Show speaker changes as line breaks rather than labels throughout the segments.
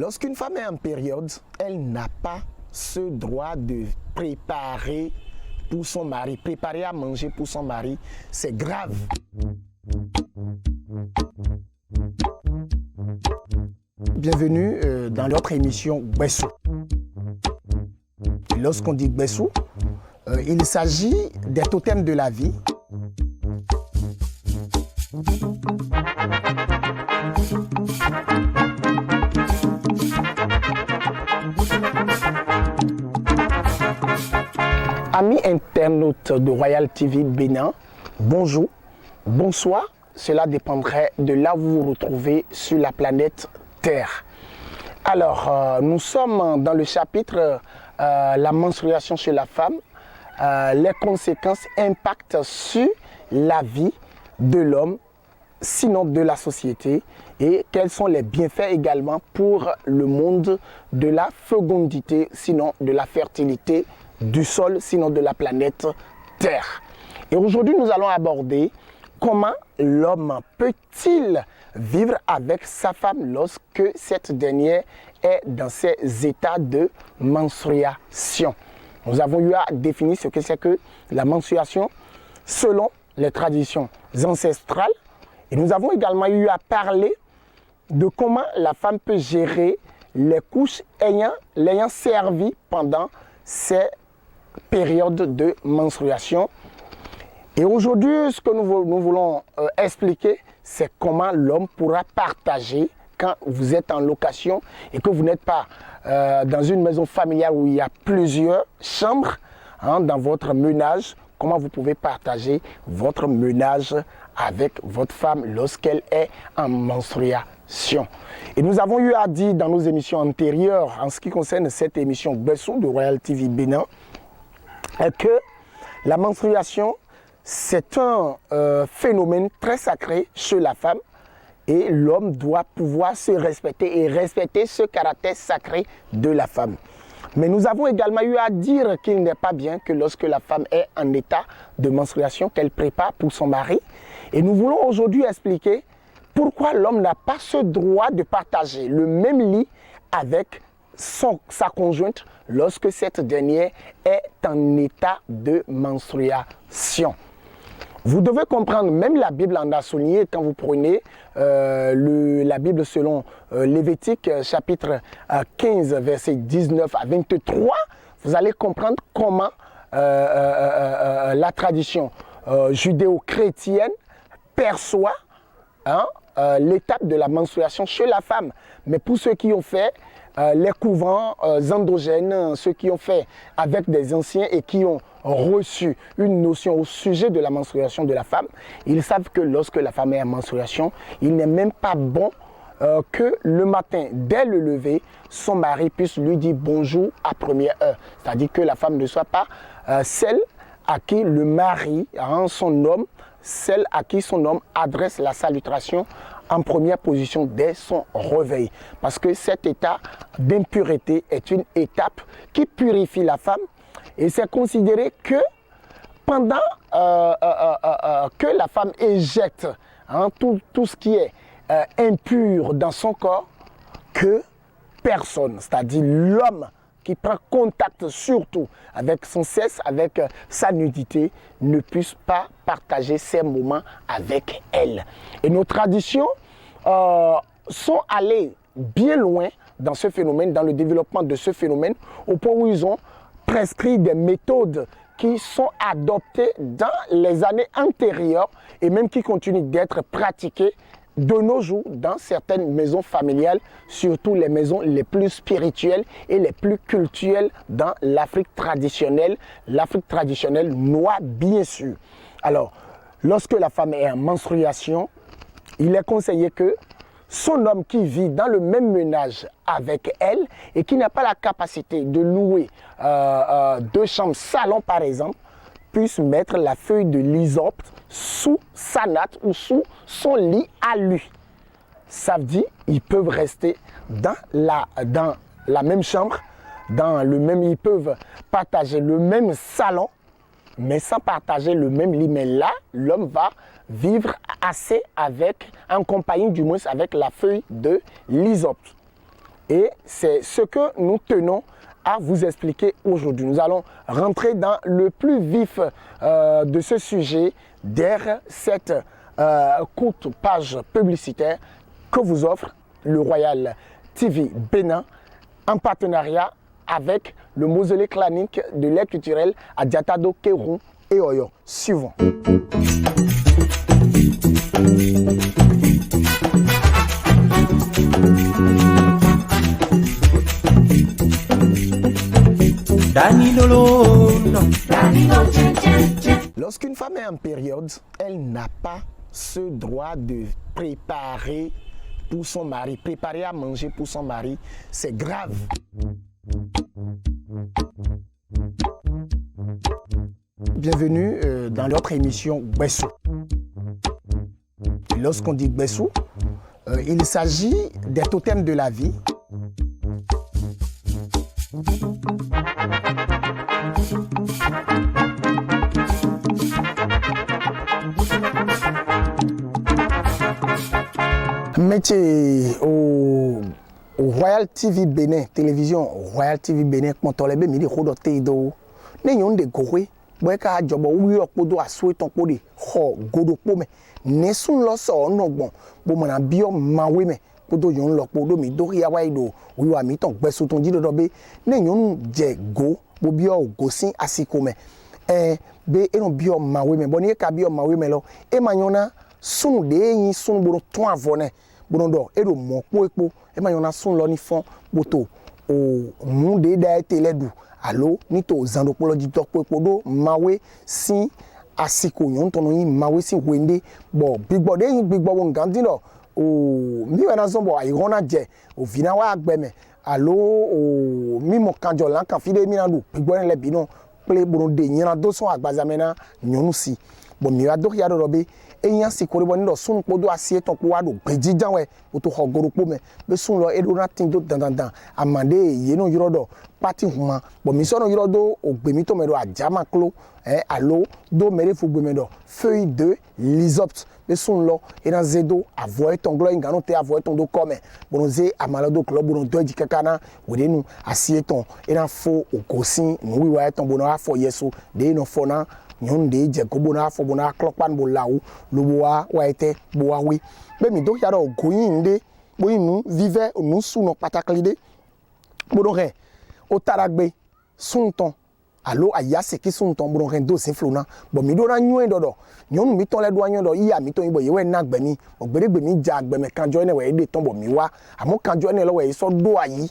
Lorsqu'une femme est en période, elle n'a pas ce droit de préparer pour son mari. Préparer à manger pour son mari, c'est grave. Bienvenue dans notre émission Gbessou. Lorsqu'on dit Gbessou, il s'agit des totems de la vie. Amis internautes de Royal TV Bénin, bonjour, bonsoir. Cela dépendrait de là où vous vous retrouvez sur la planète Terre. Alors, nous sommes dans le chapitre la menstruation chez la femme, les conséquences impactent sur la vie de l'homme, sinon de la société, et quels sont les bienfaits également pour le monde de la fécondité, sinon de la fertilité du sol, sinon de la planète Terre. Et aujourd'hui, nous allons aborder comment l'homme peut-il vivre avec sa femme lorsque cette dernière est dans ses états de menstruation. Nous avons eu à définir ce que c'est que la menstruation selon les traditions ancestrales. Et nous avons également eu à parler de comment la femme peut gérer les couches l'ayant servi pendant ces périodes de menstruation. Et aujourd'hui, ce que nous voulons expliquer, c'est comment l'homme pourra partager quand vous êtes en location et que vous n'êtes pas dans une maison familiale où il y a plusieurs chambres dans votre ménage, comment vous pouvez partager votre ménage avec votre femme lorsqu'elle est en menstruation. Et nous avons eu à dire dans nos émissions antérieures, en ce qui concerne cette émission Gbessou de Royal TV Bénin, que la menstruation, c'est un phénomène très sacré chez la femme et l'homme doit pouvoir se respecter et respecter ce caractère sacré de la femme. Mais nous avons également eu à dire qu'il n'est pas bien que lorsque la femme est en état de menstruation, qu'elle prépare pour son mari. Et nous voulons aujourd'hui expliquer pourquoi l'homme n'a pas ce droit de partager le même lit avec sa conjointe lorsque cette dernière est en état de menstruation. Vous devez comprendre, même la Bible en a souligné, quand vous prenez la Bible selon Lévitique chapitre 15, verset 19 à 23, vous allez comprendre comment la tradition judéo-chrétienne perçoit l'étape de la menstruation chez la femme. Mais pour ceux qui ont fait les couvents endogènes, ceux qui ont fait avec des anciens et qui ont reçu une notion au sujet de la menstruation de la femme, ils savent que lorsque la femme est en menstruation, il n'est même pas bon que le matin, dès le lever, son mari puisse lui dire bonjour à première heure. C'est-à-dire que la femme ne soit pas celle à qui le mari, son homme, celle à qui son homme adresse la salutation en première position dès son réveil. Parce que cet état d'impureté est une étape qui purifie la femme et c'est considéré que pendant que la femme éjecte tout ce qui est impur dans son corps, que personne, c'est-à-dire l'homme qui prend contact surtout avec son sexe, avec sa nudité, ne puisse pas partager ces moments avec elle. Et nos traditions sont allées bien loin dans ce phénomène, dans le développement de ce phénomène, au point où ils ont prescrit des méthodes qui sont adoptées dans les années antérieures et même qui continuent d'être pratiquées de nos jours dans certaines maisons familiales, surtout les maisons les plus spirituelles et les plus cultuelles dans l'Afrique traditionnelle noire bien sûr. Alors, lorsque la femme est en menstruation, il est conseillé que son homme qui vit dans le même ménage avec elle et qui n'a pas la capacité de louer 2 chambres salon par exemple, puisse mettre la feuille de l'hysope sous sa natte ou sous son lit à lui. Ça veut dire qu'ils peuvent rester dans la même chambre, ils peuvent partager le même salon, mais sans partager le même lit. Mais là, l'homme va vivre en compagnie du moins avec la feuille de l'hysope. Et c'est ce que nous tenons à vous expliquer aujourd'hui. Nous allons rentrer dans le plus vif de ce sujet derrière cette courte page publicitaire que vous offre le Royal TV Bénin en partenariat avec le mausolée clanique de l'air culturel à Diatado, Kéroun et Oyo. Suivons. Lorsqu'une femme est en période, elle n'a pas ce droit de préparer pour son mari, préparer à manger pour son mari, c'est grave. Bienvenue dans notre émission Gbessou. Lorsqu'on dit Gbessou, il s'agit des totems de la vie. Métier au Royal TV Bénin, télévision Royal TV Bénin, quand on l'a mis des rodos tédo, n'ayons des gourés, boika job ou yokodo a souhait en podi, ho, godo pome, ne sun lo so no bon, bon bio mawe podo yon lo podo mi do ya waido, ou yo ami ton Gbessou ton di dobe, n'ayons je go, bo bio gosin asikome, be enon bio mawe me, bonnie ka bio mawe me lo, e manyona sun de yin sun bono ton avone. Bonondo edo mokpo ekpo e ma yona sun lo ni fon boto o mu de da eteledu alo ni to zando polo di tokpo ekpo do mawe si asiko yon tono yin mawe si wende bo bigbo de yin bigbo won gandi no o mi wana zombo ayona je o vina wa agbeme alo o mi mo kanjo lan kan fide mi na du bigbo le bi no ple bono de yin do so agbazamena nyonu si bo mi wa do ya do be eyan si kore boni do sun podo asie ton po wa do gbeji janwe o to hogoropo me be sun lo edo na tin do dandan amande ye no yoro do party huma bo mi so no yoro do ogbemi to me do ajama klo alo do mere fu gbemi do feuille de lysopt be sun lo e na zedo avoid ton glo ingano te avoid ton do come bono ze amalado club bono do di kakana we nu asie ton e na fo ogosin no wi wa ton bono afo yeso de no fo na nyonde je ko bona fo bona klokpan bo lawo lo boa wa ete boa we be mi do yaro goyinde bo inu vive onu suno pataklide bodo re o taragbe sunton alo ayase ki sunton bodo re do sin flona bo mi do na nyu dodo nyonu mi ton le do anyo do iya mi ton ibo ye we na gbe mi ogberegbe mi ja gbe me kanjo ne we de ton bo mi wa amo kanjo ne lo we so do ayi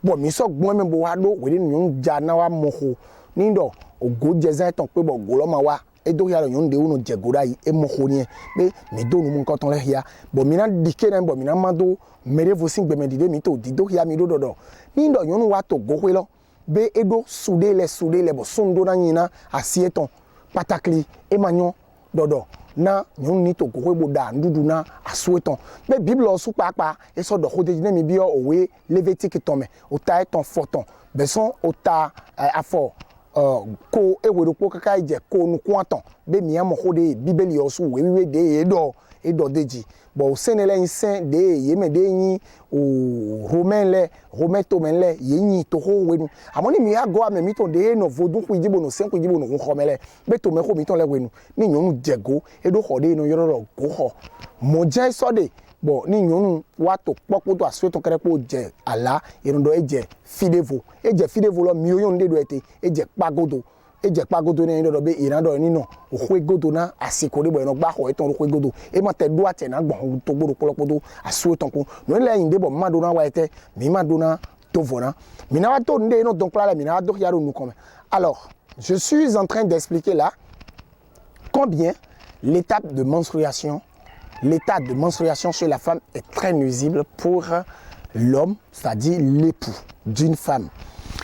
bo mi so gbon me bo wa do we nyun ja na wa moho nindo ogo jeza ton pe bo go lo ma wa e do ya yon de uno jegora yi e mo khoni be mi do nu mun ko ton le ya bo mi na dike na bo mi na mado mere vo sin gbe me dide mi to di do ya mi do do nindo yon wa to go we lo be edo sude le bo sun do na nyina asie ton patakli e manyon dodo na yon ni to go we bo da ndudu na asueton be bible osu papa e so do khode ni mi bi o we levitique ton me o ta ton foton be son o ta afo ko ewedo po kaka je ko nu kwanton be mi amo khode bibeli osu we de edo deji bo senele insen de yeme de yin o romain to menle yin to ho wenu amoni mi ago ame mi ton de no vodun ku jibo no sen ku jibo no khomele be to me ko mi ton le wenu ni nyonu jego edo khode no yororo go ho mo je so de bo ni nyonu wa to popo to aso to kere po je ala irundo eje fidevo lo mi oyon de do ete eje pagodo ni do be irando ni no ohwe godo na asiko de bo no gba ho eton ohwe godo e ma te do ate na gbon to gboro polopodo aso ton ko no le yin de bo ma do na wa ete mi ma do na to vona mi na wa to nde no donc là mi na do yaro nu comme alors je suis en train d'expliquer là combien l'étape de menstruation chez la femme est très nuisible pour l'homme, c'est-à-dire l'époux d'une femme.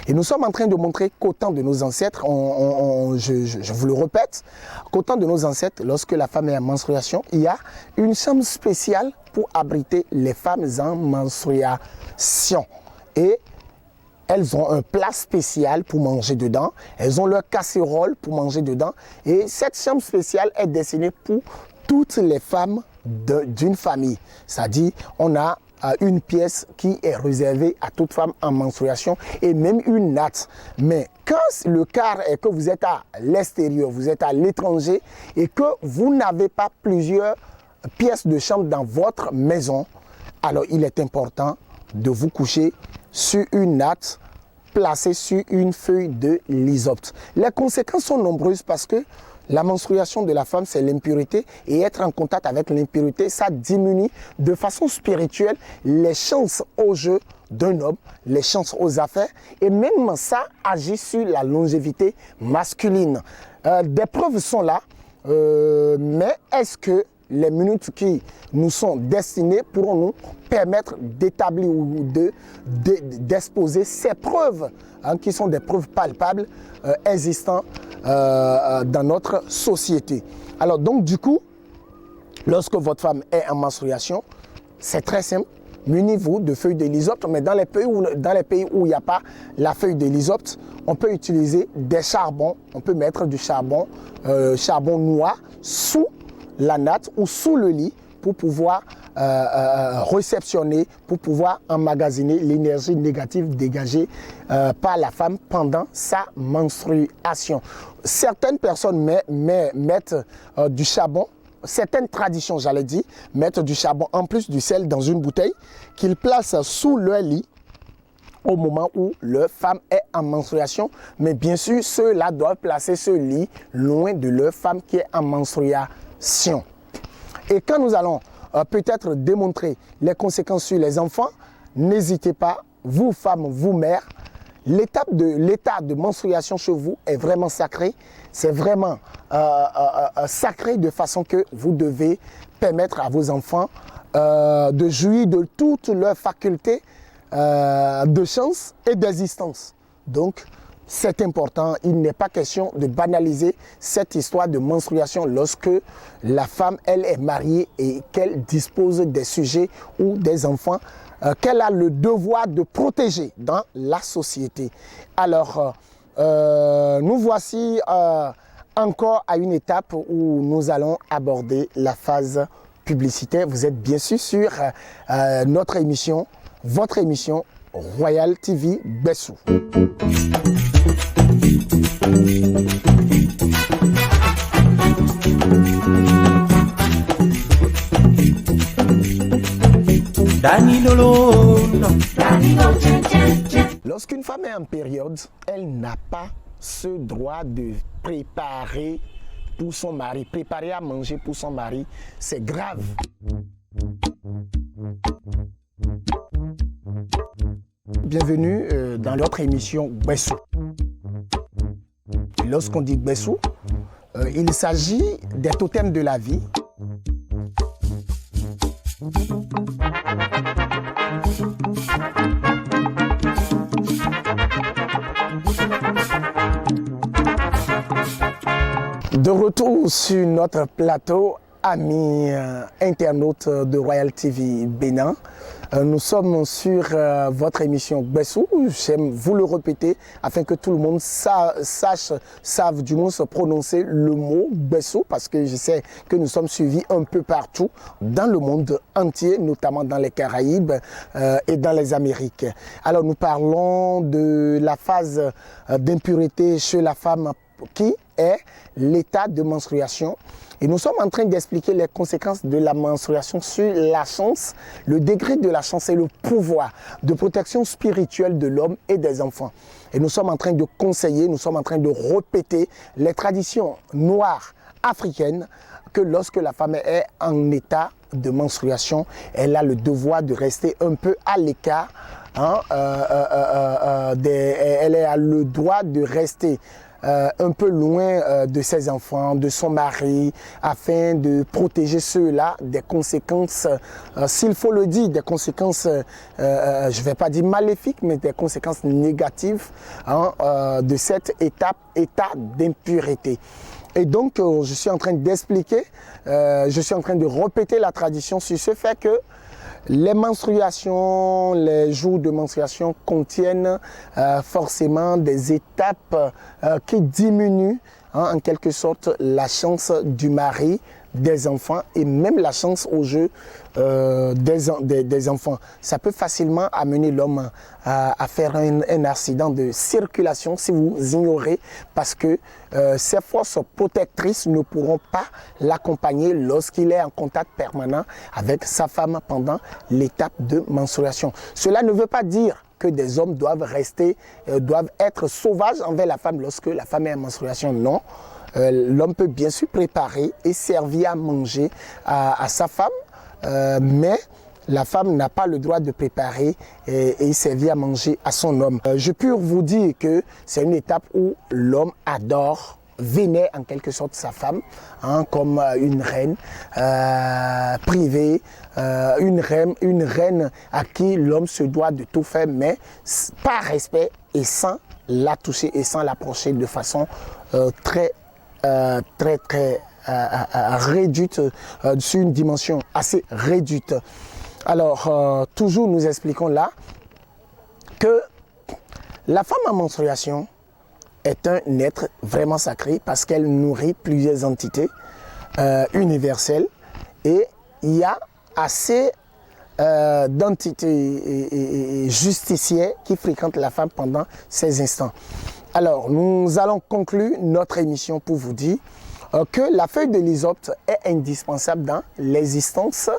Et nous sommes en train de montrer qu'au temps de nos ancêtres, je vous le répète, qu'au temps de nos ancêtres, lorsque la femme est en menstruation, il y a une chambre spéciale pour abriter les femmes en menstruation. Et elles ont un plat spécial pour manger dedans, elles ont leur casserole pour manger dedans. Et cette chambre spéciale est destinée pour toutes les femmes d'une famille. C'est-à-dire, on a une pièce qui est réservée à toute femme en menstruation et même une natte. Mais quand le cas est que vous êtes à l'extérieur, vous êtes à l'étranger et que vous n'avez pas plusieurs pièces de chambre dans votre maison, alors il est important de vous coucher sur une natte placée sur une feuille de lysopte. Les conséquences sont nombreuses parce que la menstruation de la femme, c'est l'impurité et être en contact avec l'impurité, ça diminue de façon spirituelle les chances au jeu d'un homme, les chances aux affaires et même ça agit sur la longévité masculine. Des preuves sont là, mais est-ce que les minutes qui nous sont destinées pourront nous permettre d'établir ou d'exposer ces preuves qui sont des preuves palpables existant dans notre société. Alors donc du coup, lorsque votre femme est en menstruation, c'est très simple, munissez-vous de feuilles de lysopte, mais dans les pays où il n'y a pas la feuille de lysopte, on peut utiliser des charbons, on peut mettre du charbon noir sous la natte ou sous le lit pour pouvoir réceptionner, pour pouvoir emmagasiner l'énergie négative dégagée par la femme pendant sa menstruation. Certaines personnes mettent du charbon, certaines traditions, j'allais dire, mettent du charbon en plus du sel dans une bouteille qu'ils placent sous leur lit au moment où leur femme est en menstruation. Mais bien sûr, ceux-là doivent placer ce lit loin de leur femme qui est en menstruation. Et quand nous allons peut-être démontrer les conséquences sur les enfants, n'hésitez pas, vous femmes, vous mères, l'état de menstruation chez vous est vraiment sacré. C'est vraiment sacré de façon que vous devez permettre à vos enfants de jouir de toutes leurs facultés de chance et d'existence. Donc, c'est important, il n'est pas question de banaliser cette histoire de menstruation lorsque la femme, elle, est mariée et qu'elle dispose des sujets ou des enfants qu'elle a le devoir de protéger dans la société. Alors, nous voici encore à une étape où nous allons aborder la phase publicitaire. Vous êtes bien sûr sur notre émission, votre émission Royal TV Bessou. Lorsqu'une femme est en période, elle n'a pas ce droit de préparer pour son mari. Préparer à manger pour son mari, c'est grave. Bienvenue dans notre émission Bessou. Lorsqu'on dit Bessou, il s'agit des totems de la vie. De retour sur notre plateau, amis internautes de Royal TV Bénin. Nous sommes sur votre émission Bessou. J'aime vous le répéter afin que tout le monde sache du moins se prononcer le mot Bessou, parce que je sais que nous sommes suivis un peu partout dans le monde entier, notamment dans les Caraïbes et dans les Amériques. Alors nous parlons de la phase d'impureté chez la femme qui est l'état de menstruation. Et nous sommes en train d'expliquer les conséquences de la menstruation sur la chance, le degré de la chance et le pouvoir de protection spirituelle de l'homme et des enfants. Et nous sommes en train de conseiller, nous sommes en train de répéter les traditions noires africaines que lorsque la femme est en état de menstruation, elle a le devoir de rester un peu à l'écart. Elle a le droit de rester un peu loin de ses enfants, de son mari, afin de protéger ceux-là des conséquences, s'il faut le dire, des conséquences, je ne vais pas dire maléfiques, mais des conséquences négatives de cet état d'impureté. Et donc, je suis en train d'expliquer, je suis en train de répéter la tradition sur ce fait que les menstruations, les jours de menstruation contiennent forcément des étapes qui diminuent en quelque sorte la chance du mari des enfants et même la chance au jeu des enfants. Ça peut facilement amener l'homme à faire un accident de circulation si vous ignorez, parce que ces forces protectrices ne pourront pas l'accompagner lorsqu'il est en contact permanent avec sa femme pendant l'étape de menstruation. Cela ne veut pas dire que des hommes doivent être sauvages envers la femme lorsque la femme est en menstruation. Non. L'homme peut bien sûr préparer et servir à manger à sa femme, mais la femme n'a pas le droit de préparer et servir à manger à son homme. Je peux vous dire que c'est une étape où l'homme adore, vénère en quelque sorte sa femme, hein, comme une reine privée, une reine à qui l'homme se doit de tout faire, mais par respect et sans la toucher et sans l'approcher de façon très réduite, sur une dimension assez réduite. Alors, toujours nous expliquons là que la femme en menstruation est un être vraiment sacré parce qu'elle nourrit plusieurs entités universelles, et il y a assez d'entités et justiciers qui fréquentent la femme pendant ces instants. Alors, nous allons conclure notre émission pour vous dire que la feuille de l'hysope est indispensable dans l'existence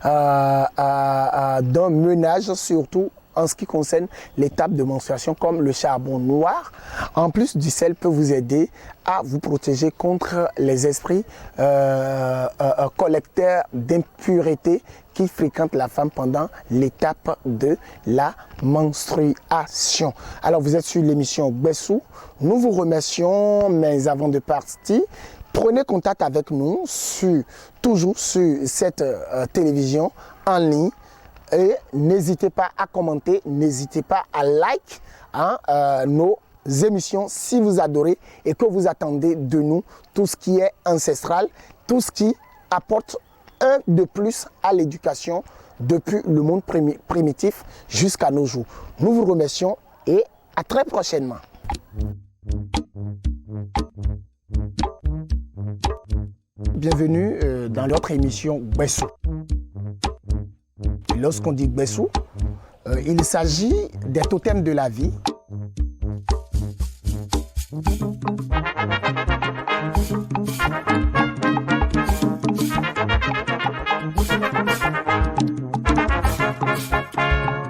d'un ménage, surtout en ce qui concerne l'étape de menstruation, comme le charbon noir. En plus du sel, peut vous aider à vous protéger contre les esprits collecteurs d'impuretés qui fréquentent la femme pendant l'étape de la menstruation. Alors, vous êtes sur l'émission Gbessou. Nous vous remercions, mais avant de partir, prenez contact avec nous toujours sur cette télévision en ligne. Et n'hésitez pas à commenter, n'hésitez pas à like nos émissions si vous adorez et que vous attendez de nous tout ce qui est ancestral, tout ce qui apporte un de plus à l'éducation depuis le monde primitif jusqu'à nos jours. Nous vous remercions et à très prochainement. Bienvenue dans notre émission Gbessou. Lorsqu'on dit Gbessou, il s'agit des totems de la vie